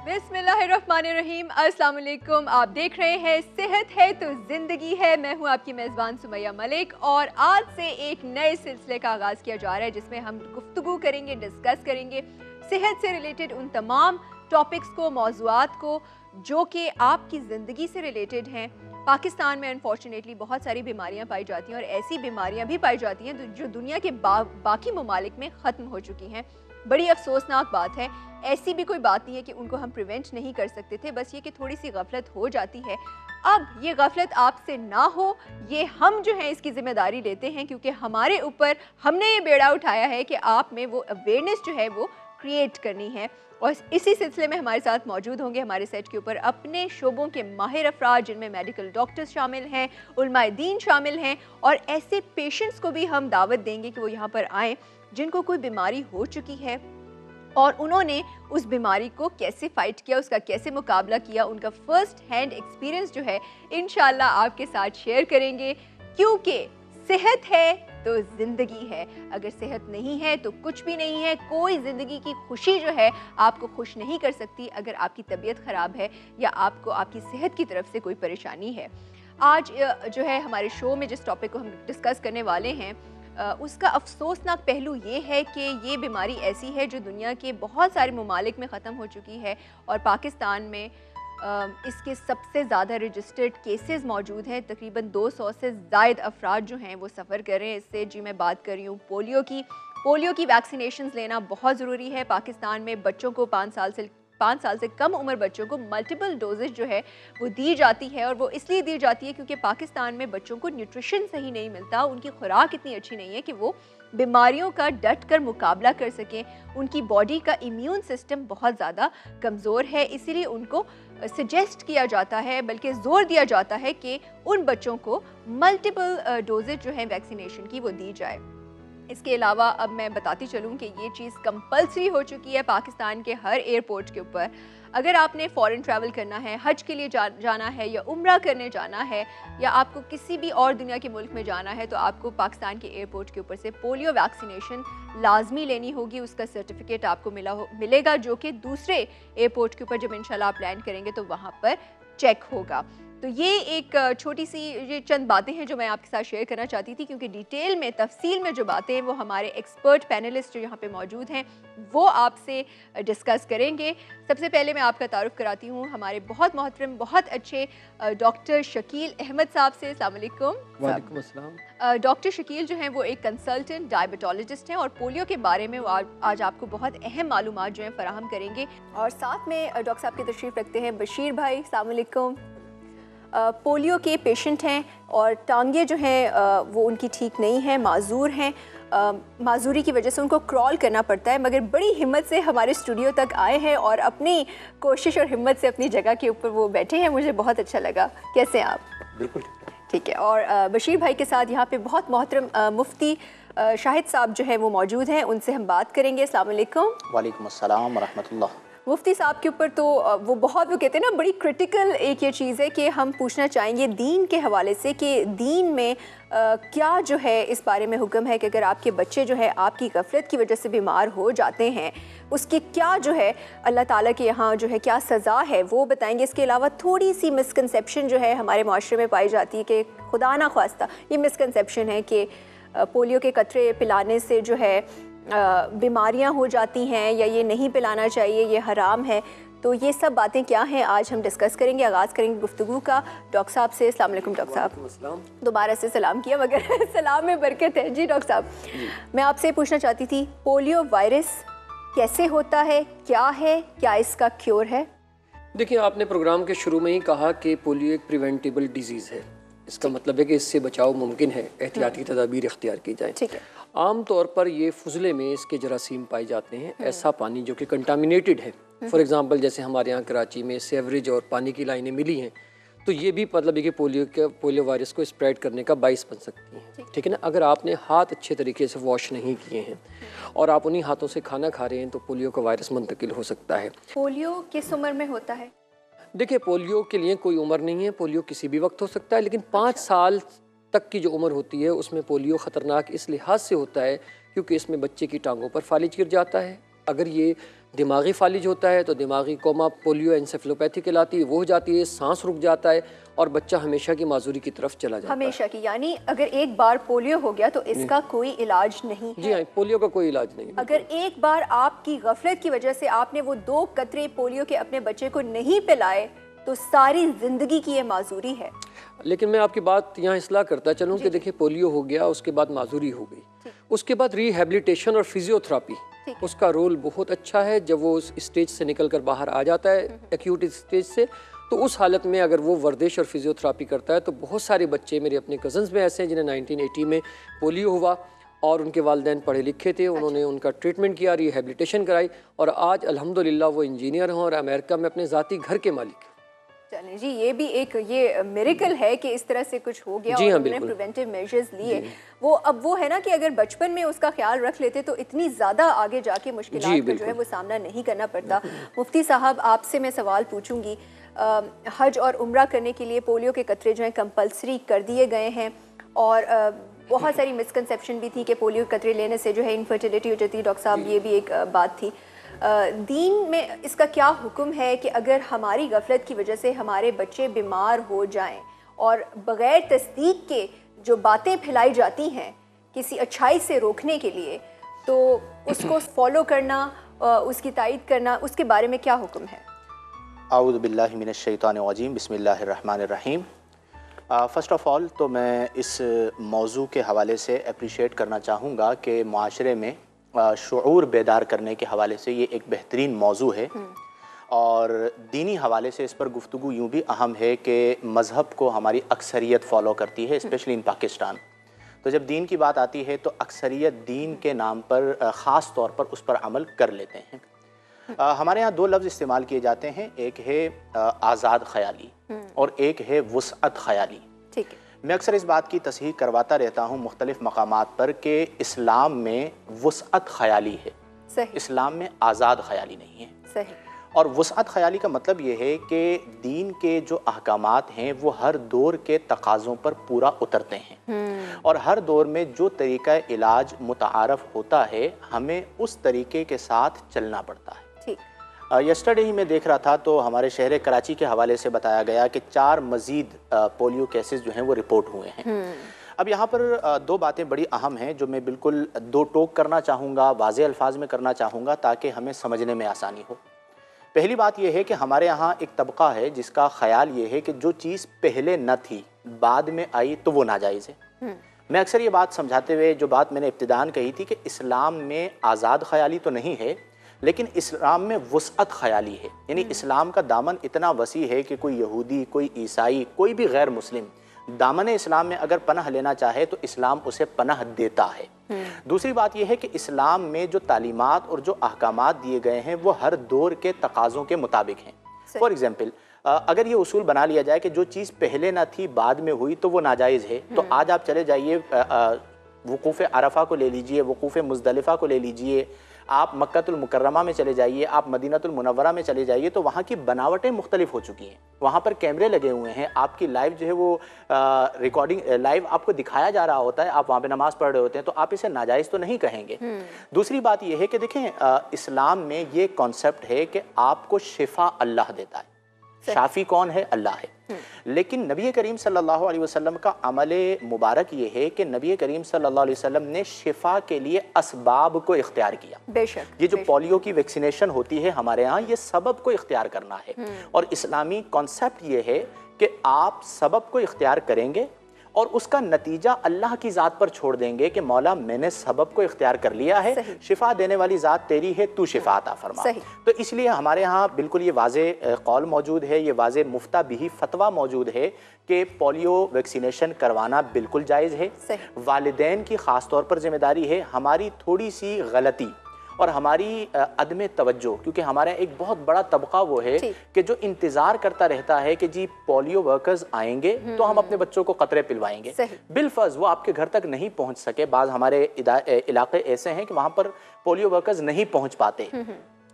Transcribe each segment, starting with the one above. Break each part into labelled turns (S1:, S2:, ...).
S1: बिस्मिल्लाहिर्रहमानिर्रहीम, अस्सलाम वालेकुम। आप देख रहे हैं सेहत है तो ज़िंदगी है। मैं हूं आपकी मेज़बान सुमैया मलिक और आज से एक नए सिलसिले का आगाज़ किया जा रहा है जिसमें हम गुफ्तगू करेंगे, डिस्कस करेंगे सेहत से रिलेटेड उन तमाम टॉपिक्स को, मौज़ूआत को जो कि आपकी ज़िंदगी से रिलेटेड हैं। पाकिस्तान में अनफॉर्चुनेटली बहुत सारी बीमारियां पाई जाती हैं और ऐसी बीमारियां भी पाई जाती हैं जो दुनिया के बाकी ममालिक में ख़त्म हो चुकी हैं। बड़ी अफसोसनाक बात है। ऐसी भी कोई बात नहीं है कि उनको हम प्रिवेंट नहीं कर सकते थे, बस ये कि थोड़ी सी गफलत हो जाती है। अब ये गफलत आपसे ना हो, ये हम जो है इसकी ज़िम्मेदारी लेते हैं क्योंकि हमारे ऊपर हमने ये बेड़ा उठाया है कि आप में वो अवेयरनेस जो है वो क्रिएट करनी है। और इसी सिलसिले में हमारे साथ मौजूद होंगे हमारे सेट के ऊपर अपने शोबों के माहिर अफराद, जिनमें मेडिकल डॉक्टर्स शामिल हैं, उलमाए दीन शामिल हैं और ऐसे पेशेंट्स को भी हम दावत देंगे कि वो यहाँ पर आएँ जिनको कोई बीमारी हो चुकी है और उन्होंने उस बीमारी को कैसे फ़ाइट किया, उसका कैसे मुकाबला किया, उनका फ़र्स्ट हैंड एक्सपीरियंस जो है इंशाल्लाह आपके साथ शेयर करेंगे। क्योंकि सेहत है तो ज़िंदगी है, अगर सेहत नहीं है तो कुछ भी नहीं है। कोई ज़िंदगी की खुशी जो है आपको खुश नहीं कर सकती अगर आपकी तबीयत ख़राब है या आपको आपकी सेहत की तरफ से कोई परेशानी है। आज जो है हमारे शो में जिस टॉपिक को हम डिस्कस करने वाले हैं उसका अफसोसनाक पहलू ये है कि ये बीमारी ऐसी है जो दुनिया के बहुत सारे ममालिक में ख़त्म हो चुकी है और पाकिस्तान में इसके सबसे ज़्यादा रजिस्टर्ड केसेस मौजूद हैं। तकरीबन 200 से ज़ायद अफराद जो हैं वो सफ़र कर रहे हैं इससे। जी मैं बात कर रही हूँ पोलियो की वैक्सीनेशंस लेना बहुत ज़रूरी है। पाकिस्तान में बच्चों को 5 साल से कम उम्र बच्चों को मल्टीपल डोजेज जो है वो दी जाती है और वो इसलिए दी जाती है क्योंकि पाकिस्तान में बच्चों को न्यूट्रिशन सही नहीं मिलता, उनकी खुराक इतनी अच्छी नहीं है कि वो बीमारियों का डट कर मुकाबला कर सकें। उनकी बॉडी का इम्यून सिस्टम बहुत ज़्यादा कमज़ोर है, इसीलिए उनको सजेस्ट किया जाता है, बल्कि ज़ोर दिया जाता है कि उन बच्चों को मल्टीपल डोजेज जो हैं वैक्सीनेशन की वो दी जाए। इसके अलावा अब मैं बताती चलूँ कि ये चीज़ कंपल्सरी हो चुकी है पाकिस्तान के हर एयरपोर्ट के ऊपर। अगर आपने फ़ॉरेन ट्रैवल करना है, हज के लिए जाना है या उम्रा करने जाना है या आपको किसी भी और दुनिया के मुल्क में जाना है तो आपको पाकिस्तान के एयरपोर्ट के ऊपर से पोलियो वैक्सीनेशन लाजमी लेनी होगी। उसका सर्टिफिकेट आपको मिलेगा जो कि दूसरे एयरपोर्ट के ऊपर जब इंशाल्लाह आप लैंड करेंगे तो वहाँ पर चेक होगा। तो ये एक छोटी सी ये चंद बातें हैं जो मैं आपके साथ शेयर करना चाहती थी क्योंकि डिटेल में तफसील में जो बातें हैं वो हमारे एक्सपर्ट पैनलिस्ट जो यहाँ पे मौजूद हैं वो आपसे डिस्कस करेंगे। सबसे पहले मैं आपका तारुफ कराती हूँ हमारे बहुत मोहतरम, बहुत अच्छे डॉक्टर शकील अहमद साहब से। अस्सलाम वालेकुम।
S2: वालेकुम अस्सलाम।
S1: डॉक्टर शकील जो हैं वो एक कंसल्टेंट डायबिटोलॉजिस्ट हैं और पोलियो के बारे में वो आज आपको बहुत अहम मालूमात जो हैं फराहम करेंगे। और साथ में डॉक्टर साहब की तशरीफ़ रखते हैं बशीर भाई। अस्सलाम वालेकुम। पोलियो के पेशेंट हैं और टांगे जो हैं वो उनकी ठीक नहीं है, माजूर हैं। माजूरी की वजह से उनको क्रॉल करना पड़ता है, मगर बड़ी हिम्मत से हमारे स्टूडियो तक आए हैं और अपनी कोशिश और हिम्मत से अपनी जगह के ऊपर वो बैठे हैं। मुझे बहुत अच्छा लगा। कैसे हैं आप?
S2: बिल्कुल
S1: ठीक है। और बशीर भाई के साथ यहाँ पे बहुत मोहतरम मुफ्ती शाहिद साहब जो है वो मौजूद हैं, उनसे हम बात करेंगे। अस्सलाम वालेकुम।
S3: वालेकुम अस्सलाम व रहमतुल्लाह।
S1: मुफ्ती साहब के ऊपर तो वो कहते हैं ना, बड़ी क्रिटिकल एक ये चीज़ है कि हम पूछना चाहेंगे दीन के हवाले से कि दीन में क्या जो है इस बारे में हुक्म है कि अगर आपके बच्चे जो है आपकी गफलत की वजह से बीमार हो जाते हैं उसकी क्या जो है अल्लाह ताला के यहाँ जो है क्या सज़ा है वो बताएंगे। इसके अलावा थोड़ी सी मिसकंसेप्शन जो है हमारे माशरे में पाई जाती है कि खुदा ना ख्वास्ता ये मिसकंसेप्शन है कि पोलियो के कतरे पिलाने से जो है बीमारियां हो जाती हैं या ये नहीं पिलाना चाहिए, ये हराम है। तो ये सब बातें क्या हैं आज हम डिस्कस करेंगे। आगाज़ करेंगे गुफ्तगू का डॉक्टर साहब से। अस्सलाम वालेकुम डॉक्टर साहब। दोबारा से सलाम किया मगर सलाम में बरकत है। जी डॉक्टर साहब, मैं आपसे पूछना चाहती थी पोलियो वायरस कैसे होता है, क्या है, क्या इसका क्योर है?
S2: देखिए, आपने प्रोग्राम के शुरू में ही कहा कि पोलियो एक प्रिवेंटेबल डिजीज़ है। इसका मतलब है कि इससे बचाव मुमकिन है, एहतियाती तदाबीर इख्तियार की जाए।
S1: ठीक है।
S2: आम तौर पर ये फुजले में इसके जरासीम पाए जाते हैं। ऐसा पानी जो कि कंटामिनेटेड है, फॉर एग्जांपल जैसे हमारे यहाँ कराची में सेवरेज और पानी की लाइनें मिली हैं, तो ये भी मतलब है कि पोलियो वायरस को स्प्रेड करने का बाइस बन सकती हैं। ठीक है ना। अगर आपने हाथ अच्छे तरीके से वॉश नहीं किए हैं और आप उन्हीं हाथों से खाना खा रहे हैं तो पोलियो का वायरस मुंतकिल हो सकता है।
S1: पोलियो किस उम्र में होता है?
S2: देखिए, पोलियो के लिए कोई उम्र नहीं है, पोलियो किसी भी वक्त हो सकता है, लेकिन 5 साल तक की जो उम्र होती है उसमें पोलियो ख़तरनाक इस लिहाज से होता है क्योंकि इसमें बच्चे की टांगों पर फालिज गिर जाता है, अगर ये दिमागी फालिज होता है तो दिमागी कोमा पोलियो एनसेफेलोपैथी कहलाती है, वो हो जाती है, सांस रुक जाता है और बच्चा हमेशा की माजूरी की तरफ चला जाता है।
S1: हमेशा की, यानी अगर एक बार पोलियो हो गया तो इसका कोई इलाज नहीं है।
S2: जी हाँ, पोलियो का कोई इलाज नहीं।
S1: अगर एक बार आपकी गफलत की वजह से आपने वो 2 कतरे पोलियो के अपने बच्चे को नहीं पिलाए तो सारी जिंदगी की ये माजूरी है।
S2: लेकिन मैं आपकी बात यहाँ इसलाह करता चलूँ कि देखिए पोलियो हो गया, उसके बाद माजूरी हो गई, उसके बाद रिहैबिलिटेशन और फिजियोथेरापी, उसका रोल बहुत अच्छा है। जब वो उस स्टेज से निकल कर बाहर आ जाता है एक्यूट स्टेज से, तो उस हालत में अगर वो वर्जिश और फिजियोथेरापी करता है तो बहुत सारे बच्चे मेरे अपने कज़न्स में ऐसे हैं जिन्हें 1980 में पोलियो हुआ और उनके वालिदैन पढ़े लिखे थे, उन्होंने उनका ट्रीटमेंट किया, रिहैबिलिटेशन कराई और आज अल्हम्दुलिल्लाह वो इंजीनियर हैं और अमेरिका में अपने ज़ाती घर के मालिक हैं।
S1: चलिए जी, ये भी एक ये मिरेकल है कि इस तरह से कुछ हो गया और उन्होंने प्रिवेंटिव मेजर्स लिए। वो अब वो है ना कि अगर बचपन में उसका ख्याल रख लेते तो इतनी ज़्यादा आगे जाके मुश्किलात का जो है वो सामना नहीं करना पड़ता। मुफ्ती साहब, आपसे मैं सवाल पूछूंगी, हज और उम्रा करने के लिए पोलियो के कतरे जो हैं कंपल्सरी कर दिए गए हैं और बहुत सारी मिसकंसेप्शन भी थी कि पोलियो के कतरे लेने से जो है इनफर्टिलिटी हो जाती है। डॉक्टर साहब, ये भी एक बात थी। दीन में इसका क्या हुक्म है कि अगर हमारी गफलत की वजह से हमारे बच्चे बीमार हो जाएं और बग़ैर तस्दीक के जो बातें फैलाई जाती हैं किसी अच्छाई से रोकने के लिए, तो उसको फॉलो करना, उसकी तायीद करना, उसके बारे में क्या हुक्म है?
S3: आऊज़ु बिल्लाहि मिनश शैतानिर रजीम, बिस्मिल्लाहिर रहमानिर रहीम। फ़र्स्ट ऑफ़ ऑल तो मैं इस मौजू के हवाले से अप्रिशिएट करना चाहूँगा कि माशरे में शऊर बेदार करने के हवाले से ये एक बेहतरीन मौजू है और दीनी हवाले से इस पर गुफ्तगू यूँ भी अहम है कि मज़हब को हमारी अक्सरियत फ़ॉलो करती है, स्पेशली इन पाकिस्तान। तो जब दीन की बात आती है तो अक्सरियत दीन के नाम पर ख़ास तौर पर उस पर अमल कर लेते हैं। हमारे यहाँ 2 लफ्ज़ इस्तेमाल किए जाते हैं, एक है आज़ाद ख़याली और एक है वुसअत ख़याली। ठीक है, मैं अक्सर इस बात की तस्हीह करवाता रहता हूँ मुख्तलिफ़ मकामात पर कि इस्लाम में वुसअत ख़याली है, इस्लाम में आज़ाद ख़याली नहीं है। सही। और वुसअत ख़याली का मतलब ये है कि दीन के जो अहकामात हैं वो हर दौर के तकाज़ों पर पूरा उतरते हैं और हर दौर में जो तरीक़ा इलाज मुतारफ़ होता है हमें उस तरीक़े के साथ चलना पड़ता है। यस्टरडे ही मैं देख रहा था तो हमारे शहर कराची के हवाले से बताया गया कि 4 मज़ीद पोलियो केसेस जो हैं वो रिपोर्ट हुए हैं। अब यहाँ पर 2 बातें बड़ी अहम हैं जो मैं बिल्कुल 2 टोक करना चाहूँगा, वाज़े अल्फाज में करना चाहूँगा ताकि हमें समझने में आसानी हो। पहली बात यह है कि हमारे यहाँ एक तबका है जिसका ख्याल ये है कि जो चीज़ पहले न थी बाद में आई तो वो नाजायज़ है। मैं अक्सर ये बात समझाते हुए जो बात मैंने इब्तिदान कही थी कि इस्लाम में आज़ाद ख़याली तो नहीं है लेकिन इस्लाम में वुसअत ख़याली है, यानी इस्लाम का दामन इतना वसी है कि कोई यहूदी, कोई ईसाई, कोई भी गैर मुस्लिम दामन इस्लाम में अगर पनाह लेना चाहे तो इस्लाम उसे पनाह देता है। दूसरी बात यह है कि इस्लाम में जो तालीमात और जो अहकामात दिए गए हैं वो हर दौर के तकाज़ों के मुताबिक हैं। फॉर एग्ज़ाम्पल, अगर ये उसूल बना लिया जाए कि जो चीज़ पहले ना थी बाद में हुई तो वो नाजायज़ है, तो आज आप चले जाइए वकूफ़ अरफा को ले लीजिए, वकूफ़ मुज़दलिफ़ा को ले लीजिए, आप मक्कतुल मुकर्रमा में चले जाइए, आप मदीनतुल मुनव्वरा में चले जाइए, तो वहाँ की बनावटें मुख्तलिफ हो चुकी हैं। वहाँ पर कैमरे लगे हुए हैं, आपकी लाइव जो है वो रिकॉर्डिंग लाइव आपको दिखाया जा रहा होता है, आप वहाँ पे नमाज पढ़ रहे होते हैं, तो आप इसे नाजायज़ तो नहीं कहेंगे। दूसरी बात यह है कि देखें इस्लाम में ये कॉन्सेप्ट है कि आपको शिफा अल्लाह देता है। शाफी कौन है? अल्लाह है। लेकिन नबी करीम सल्लल्लाहु अलैहि वसल्लम का अमल मुबारक ये है कि नबी करीम सल्लल्लाहु अलैहि वसल्लम ने शिफा के लिए असबाब को इख्तियार किया। बेशक ये जो पोलियो की वैक्सीनेशन होती है हमारे यहाँ, ये सबब को इख्तियार करना है और इस्लामी कॉन्सेप्ट ये है कि आप सबब को इख्तियार करेंगे और उसका नतीजा अल्लाह की ज़ात पर छोड़ देंगे कि मौला मैंने सबब को इख्तियार कर लिया है, शिफा देने वाली ज़ात तेरी है, तू शिफा अता फरमा। तो इसलिए हमारे यहाँ बिल्कुल ये वाज़े कौल मौजूद है, ये वाज़े मुफ्ता बिही फतवा मौजूद है कि पोलियो वैक्सीनेशन करवाना बिल्कुल जायज़ है। वालिदैन की ख़ास तौर पर जिम्मेदारी है। हमारी थोड़ी सी गलती और हमारी अदम तवज्जो, क्योंकि हमारा एक बहुत बड़ा तबका वो है कि जो इंतज़ार करता रहता है कि जी पोलियो वर्कर्स आएंगे तो हम अपने बच्चों को कतरे पिलवाएंगे, बिलफर्ज वो आपके घर तक नहीं पहुंच सके। बाज़ हमारे इलाके ऐसे हैं कि वहाँ पर पोलियो वर्कर्स नहीं पहुँच पाते,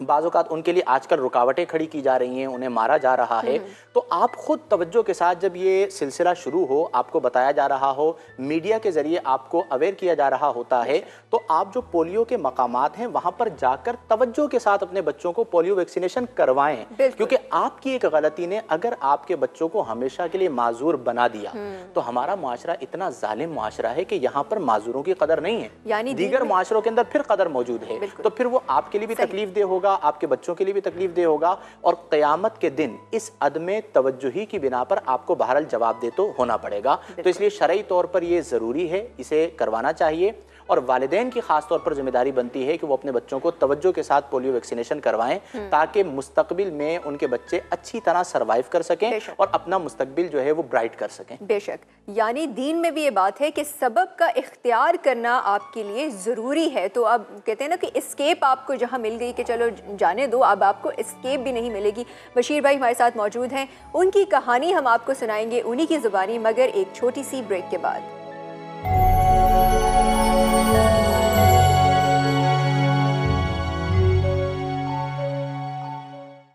S3: बाज़ औक़ात उनके लिए आजकल रुकावटें खड़ी की जा रही हैं, उन्हें मारा जा रहा है। तो आप खुद तवज्जो के साथ जब ये सिलसिला शुरू हो, आपको बताया जा रहा हो, मीडिया के ज़रिए आपको अवेयर किया जा रहा होता है, तो आप जो पोलियो के मकामात हैं वहाँ पर जाकर तवज्जो के साथ अपने बच्चों को पोलियो वैक्सीनेशन करवाएं। क्योंकि आपकी एक गलती ने अगर आपके बच्चों को हमेशा के लिए माजूर बना दिया तो हमारा मुआशरा इतना जालिम मुआशरा है कि यहाँ पर माजूरों की कदर नहीं है, यानी दीगर मुआशरों के अंदर फिर कदर मौजूद है। तो फिर वो आपके लिए भी तकलीफ दे होगा, आपके बच्चों के लिए भी तकलीफ दे होगा, और क़यामत के दिन इस अदम तवज्जुही की बिना पर आपको बहरहाल जवाब दे तो होना पड़ेगा। तो इसलिए शरई तौर पर ये ज़रूरी है, इसे करवाना चाहिए। और वालिदैन की खास तौर पर जिम्मेदारी बनती है कि वो अपने बच्चों को तवज्जो के साथ पोलियो वैक्सीनेशन करवाएं, ताकि मुस्तकबिल में उनके बच्चे अच्छी तरह सर्वाइव कर सकें और अपना मुस्तकबिल जो है वो ब्राइट कर सकें।
S1: बेशक, यानी दीन में भी ये बात है कि सबब का इख्तियार करना आपके लिए ज़रूरी है। तो अब कहते हैं ना कि एस्केप आपको जहाँ मिल गई कि चलो जाने दो, अब आपको एस्केप भी नहीं मिलेगी। बशीर भाई हमारे साथ मौजूद हैं, उनकी कहानी हम आपको सुनाएंगे उन्हीं की ज़ुबानी, मगर एक छोटी सी ब्रेक के बाद।